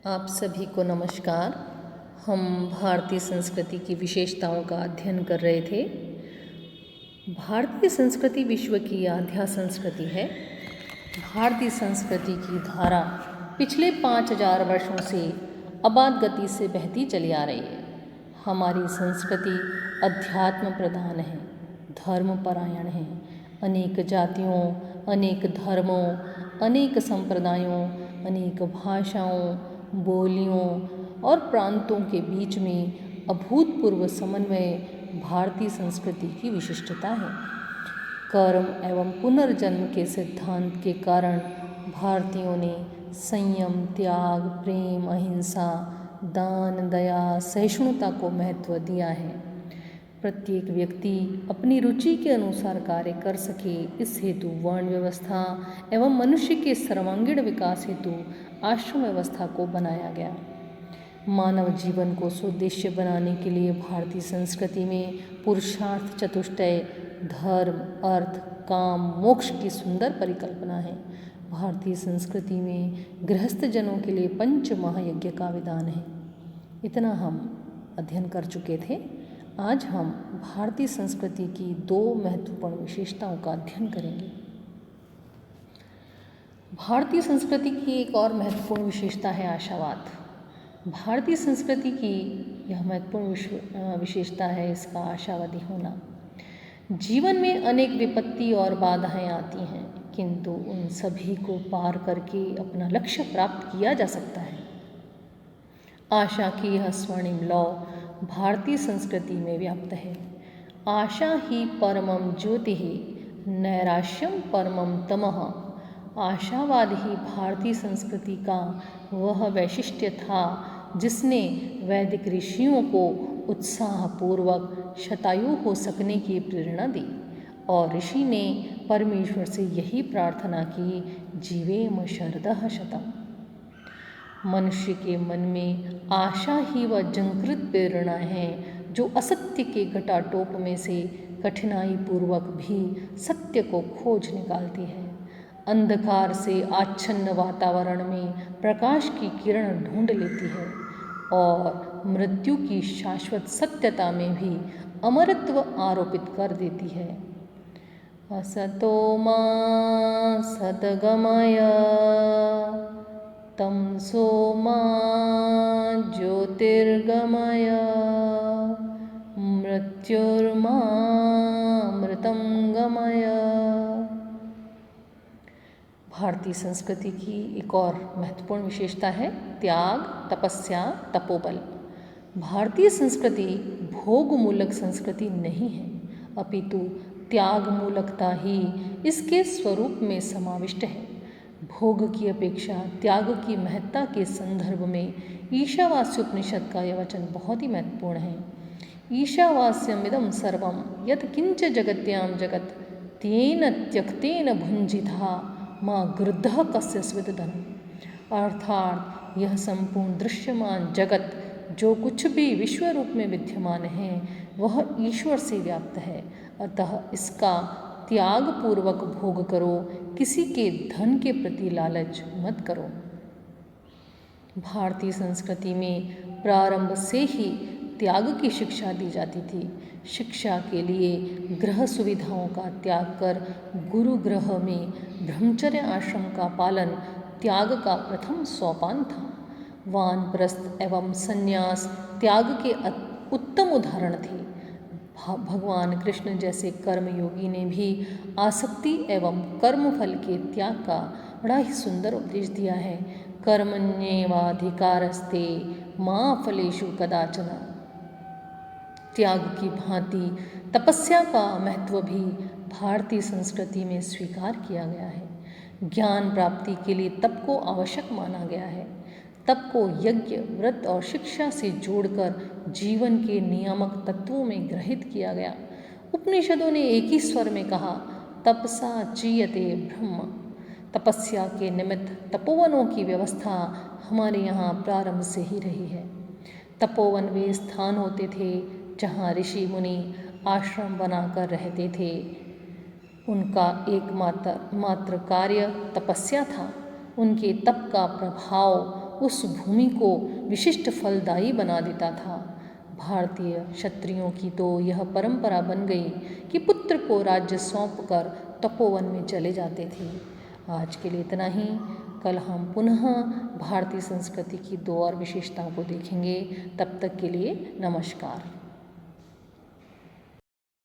आप सभी को नमस्कार। हम भारतीय संस्कृति की विशेषताओं का अध्ययन कर रहे थे। भारतीय संस्कृति विश्व की आध्या संस्कृति है। भारतीय संस्कृति की धारा पिछले 5000 वर्षों से अबाध गति से बहती चली आ रही है। हमारी संस्कृति अध्यात्म प्रधान है, धर्म परायण है। अनेक जातियों, अनेक धर्मों, अनेक संप्रदायों, अनेक भाषाओं, बोलियों और प्रांतों के बीच में अभूतपूर्व समन्वय भारतीय संस्कृति की विशिष्टता है। कर्म एवं पुनर्जन्म के सिद्धांत के कारण भारतीयों ने संयम, त्याग, प्रेम, अहिंसा, दान, दया, सहिष्णुता को महत्व दिया है। प्रत्येक व्यक्ति अपनी रुचि के अनुसार कार्य कर सके, इस हेतु वर्ण व्यवस्था एवं मनुष्य के सर्वांगीण विकास हेतु आश्रम व्यवस्था को बनाया गया। मानव जीवन को सुउद्देश्य बनाने के लिए भारतीय संस्कृति में पुरुषार्थ चतुष्टय, धर्म, अर्थ, काम, मोक्ष की सुंदर परिकल्पना है। भारतीय संस्कृति में गृहस्थ जनों के लिए पंच महायज्ञ का विधान है। इतना हम अध्ययन कर चुके थे। आज हम भारतीय संस्कृति की 2 महत्वपूर्ण विशेषताओं का अध्ययन करेंगे। भारतीय संस्कृति की एक और महत्वपूर्ण विशेषता है आशावाद। भारतीय संस्कृति की यह महत्वपूर्ण विशेषता है इसका आशावादी होना। जीवन में अनेक विपत्ति और बाधाएं आती हैं, किंतु उन सभी को पार करके अपना लक्ष्य प्राप्त किया जा सकता है। आशा की यह स्वर्णिम लौ भारतीय संस्कृति में व्याप्त है। आशा ही परमं ज्योतिः, नैराश्यम परमं तमः। आशावाद ही भारतीय संस्कृति का वह वैशिष्ट्य था जिसने वैदिक ऋषियों को उत्साहपूर्वक शतायु हो सकने की प्रेरणा दी, और ऋषि ने परमेश्वर से यही प्रार्थना की, जीवेम शरदः शतम्। मनुष्य के मन में आशा ही वह जंकृत प्रेरणा है जो असत्य के घटाटोप में से कठिनाई पूर्वक भी सत्य को खोज निकालती है। अंधकार से आच्छन्न वातावरण में प्रकाश की किरण ढूंढ लेती है और मृत्यु की शाश्वत सत्यता में भी अमरत्व आरोपित कर देती है। असतो मा सद्गमय तमसो मा ज्योतिर्गमय मृत्युर्मा मृतं गमय। भारतीय संस्कृति की एक और महत्वपूर्ण विशेषता है त्याग, तपस्या, तपोबल। भारतीय संस्कृति भोगमूलक संस्कृति नहीं है, अपितु त्यागमूलकता ही इसके स्वरूप में समाविष्ट है। भोग की अपेक्षा त्याग की महत्ता के संदर्भ में ईशावास्य उपनिषद का यह वचन बहुत ही महत्वपूर्ण है। ईशावास्यमिदं सर्वं यत् किंच जगत्यां जगत् तेन त्यक्तेन भुंजिता माँ गृद्धः कस्य स्विद धनम्। अर्थात यह संपूर्ण दृश्यमान जगत जो कुछ भी विश्व रूप में विद्यमान है वह ईश्वर से व्याप्त है, अतः इसका त्याग पूर्वक भोग करो, किसी के धन के प्रति लालच मत करो। भारतीय संस्कृति में प्रारंभ से ही त्याग की शिक्षा दी जाती थी। शिक्षा के लिए गृह सुविधाओं का त्याग कर गुरु गृह में ब्रह्मचर्य आश्रम का पालन त्याग का प्रथम सोपान था। वानप्रस्थ एवं संन्यास त्याग के उत्तम उदाहरण थे। भगवान कृष्ण जैसे कर्मयोगी ने भी आसक्ति एवं कर्मफल के त्याग का बड़ा ही सुंदर उपदेश दिया है। कर्मण्येवाधिकारस्ते मा फलेषु कदाचन। त्याग की भांति तपस्या का महत्व भी भारतीय संस्कृति में स्वीकार किया गया है। ज्ञान प्राप्ति के लिए तप को आवश्यक माना गया है। तप को यज्ञ, व्रत और शिक्षा से जोड़कर जीवन के नियामक तत्वों में ग्रहित किया गया। उपनिषदों ने एक ही स्वर में कहा, तपसा चीयते ब्रह्म। तपस्या के निमित्त तपोवनों की व्यवस्था हमारे यहाँ प्रारंभ से ही रही है। तपोवन वे स्थान होते थे जहाँ ऋषि मुनि आश्रम बनाकर रहते थे। उनका एकमात्र कार्य तपस्या था। उनके तप का प्रभाव उस भूमि को विशिष्ट फलदायी बना देता था। भारतीय क्षत्रियों की तो यह परंपरा बन गई कि पुत्र को राज्य सौंपकर तपोवन में चले जाते थे। आज के लिए इतना ही। कल हम पुनः भारतीय संस्कृति की 2 और विशेषताओं को देखेंगे। तब तक के लिए नमस्कार।